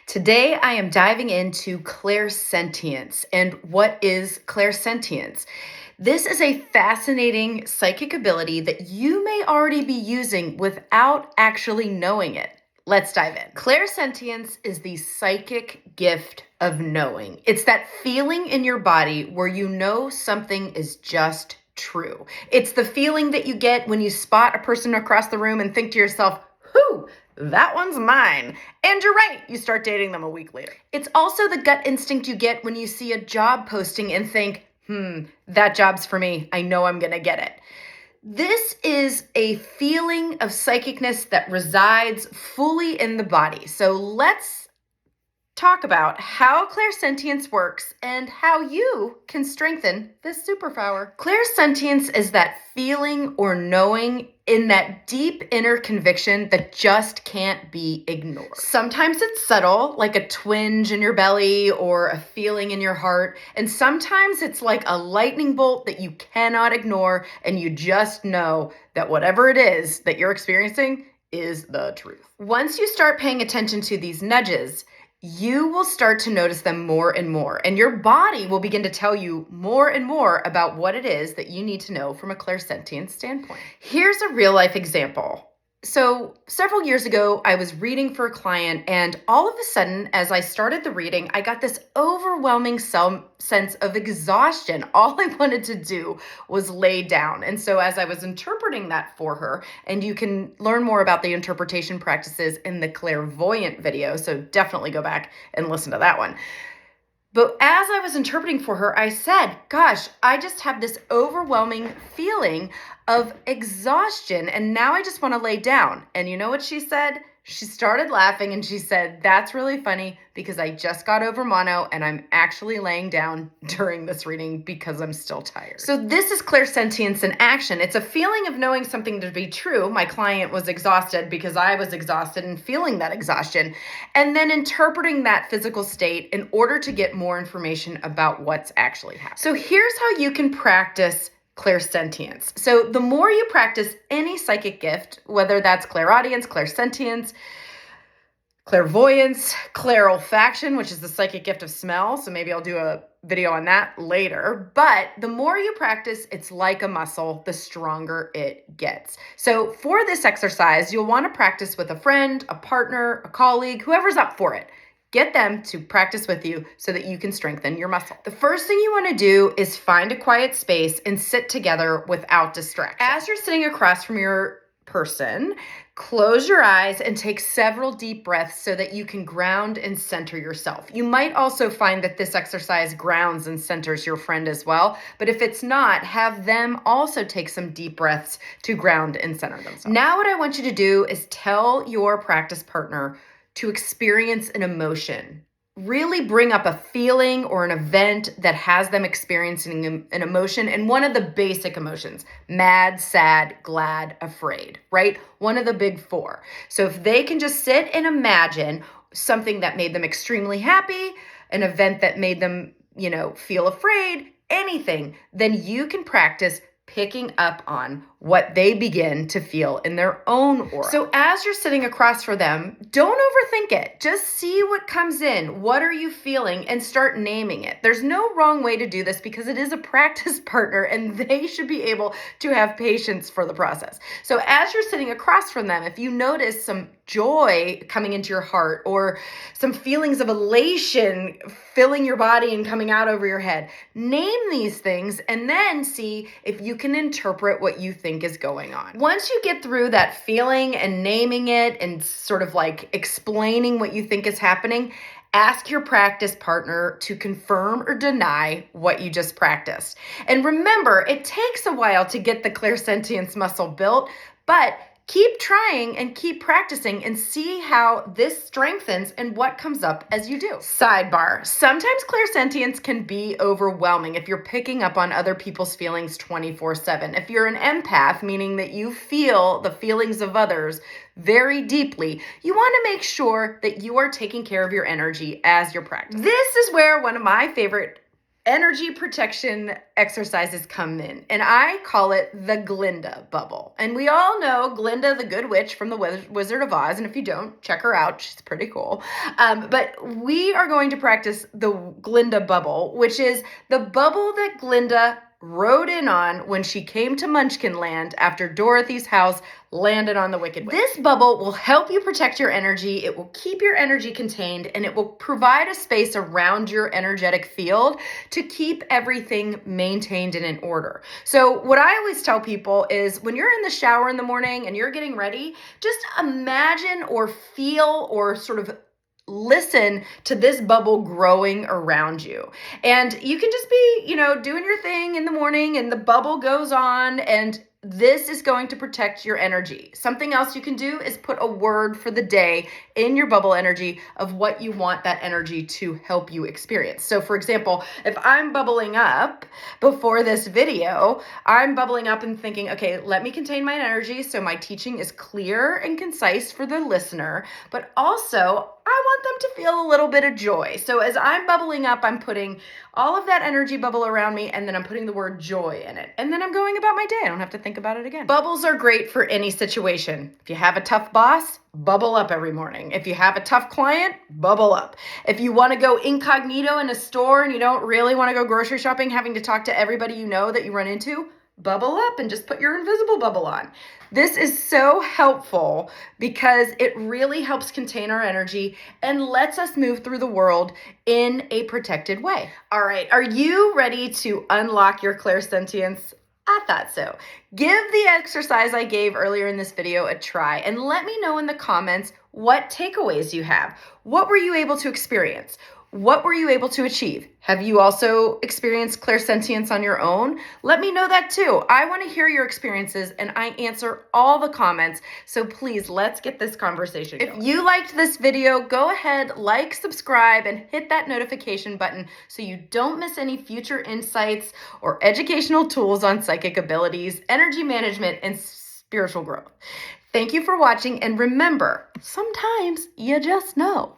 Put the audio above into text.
Today, I am diving into Clairsentience. And what is Clairsentience? This is a fascinating psychic ability that you may already be using without actually knowing it. Let's dive in. Clairsentience is the psychic gift of knowing. It's that feeling in your body where you know something is just true. It's the feeling that you get when you spot a person across the room and think to yourself, whew, that one's mine. And you're right, you start dating them a week later. It's also the gut instinct you get when you see a job posting and think, that job's for me. I know I'm gonna get it. This is a feeling of psychicness that resides fully in the body. So let's talk about how clairsentience works and how you can strengthen this superpower. Clairsentience is that feeling or knowing in that deep inner conviction that just can't be ignored. Sometimes it's subtle, like a twinge in your belly or a feeling in your heart. And sometimes it's like a lightning bolt that you cannot ignore, and you just know that whatever it is that you're experiencing is the truth. Once you start paying attention to these nudges, you will start to notice them more and more, and your body will begin to tell you more and more about what it is that you need to know from a clairsentient standpoint. Here's a real life example. So several years ago, I was reading for a client, and all of a sudden, as I started the reading, I got this overwhelming sense of exhaustion. All I wanted to do was lay down. And so as I was interpreting that for her, and you can learn more about the interpretation practices in the Clairvoyant video, so definitely go back and listen to that one. But as I was interpreting for her, I said, gosh, I just have this overwhelming feeling of exhaustion, and now I just want to lay down. And you know what she said? She started laughing and she said, that's really funny because I just got over mono and I'm actually laying down during this reading because I'm still tired. So this is clairsentience in action. It's a feeling of knowing something to be true. My client was exhausted because I was exhausted and feeling that exhaustion, and then interpreting that physical state in order to get more information about what's actually happening. So here's how you can practice clairsentience. So the more you practice any psychic gift, whether that's clairaudience, clairsentience, clairvoyance, clairolfaction, which is the psychic gift of smell. So maybe I'll do a video on that later. But the more you practice, it's like a muscle, the stronger it gets. So for this exercise, you'll want to practice with a friend, a partner, a colleague, whoever's up for it. Get them to practice with you so that you can strengthen your muscle. The first thing you want to do is find a quiet space and sit together without distraction. As you're sitting across from your person, close your eyes and take several deep breaths so that you can ground and center yourself. You might also find that this exercise grounds and centers your friend as well, but if it's not, have them also take some deep breaths to ground and center themselves. Now what I want you to do is tell your practice partner to experience an emotion. Really bring up a feeling or an event that has them experiencing an emotion, and one of the basic emotions: mad, sad, glad, afraid, right? One of the big four. So if they can just sit and imagine something that made them extremely happy, an event that made them, feel afraid, anything, then you can practice picking up on what they begin to feel in their own aura. So as you're sitting across from them, don't overthink it. Just see what comes in. What are you feeling? And start naming it. There's no wrong way to do this because it is a practice partner and they should be able to have patience for the process. So as you're sitting across from them, if you notice some joy coming into your heart or some feelings of elation filling your body and coming out over your head, name these things and then see if you can interpret what you think is going on. Once you get through that feeling and naming it and sort of like explaining what you think is happening, ask your practice partner to confirm or deny what you just practiced. And remember, it takes a while to get the clairsentience muscle built, but keep trying and keep practicing and see how this strengthens and what comes up as you do. Sidebar: sometimes clairsentience can be overwhelming if you're picking up on other people's feelings 24/7. If you're an empath, meaning that you feel the feelings of others very deeply, you want to make sure that you are taking care of your energy as you're practicing. This is where one of my favorite energy protection exercises come in, and I call it the Glinda bubble. And we all know Glinda, the good witch from the Wizard of Oz, and if you don't, check her out. She's pretty cool. But we are going to practice the Glinda bubble, which is the bubble that Glinda rode in on when she came to Munchkinland after Dorothy's house landed on the Wicked Witch. This bubble will help you protect your energy, it will keep your energy contained, and it will provide a space around your energetic field to keep everything maintained and in order. So what I always tell people is when you're in the shower in the morning and you're getting ready, just imagine or feel or sort of listen to this bubble growing around you. And you can just be, doing your thing in the morning and the bubble goes on, and this is going to protect your energy. Something else you can do is put a word for the day in your bubble energy of what you want that energy to help you experience. So for example, if I'm bubbling up before this video, I'm bubbling up and thinking, okay, let me contain my energy so my teaching is clear and concise for the listener, but also I want them to feel a little bit of joy. So as I'm bubbling up, I'm putting all of that energy bubble around me, and then I'm putting the word joy in it. And then I'm going about my day. I don't have to think about it again. Bubbles are great for any situation. If you have a tough boss, bubble up every morning. If you have a tough client, bubble up. If you want to go incognito in a store and you don't really want to go grocery shopping, having to talk to everybody you know that you run into, bubble up and just put your invisible bubble on. This is so helpful because it really helps contain our energy and lets us move through the world in a protected way. All right, are you ready to unlock your clairsentience? I thought so. Give the exercise I gave earlier in this video a try and let me know in the comments what takeaways you have. What were you able to experience? What were you able to achieve? Have you also experienced clairsentience on your own? Let me know that too. I want to hear your experiences and I answer all the comments. So please, let's get this conversation going. If you liked this video, go ahead, like, subscribe, and hit that notification button so you don't miss any future insights or educational tools on psychic abilities, energy management, and spiritual growth. Thank you for watching, and remember, sometimes you just know.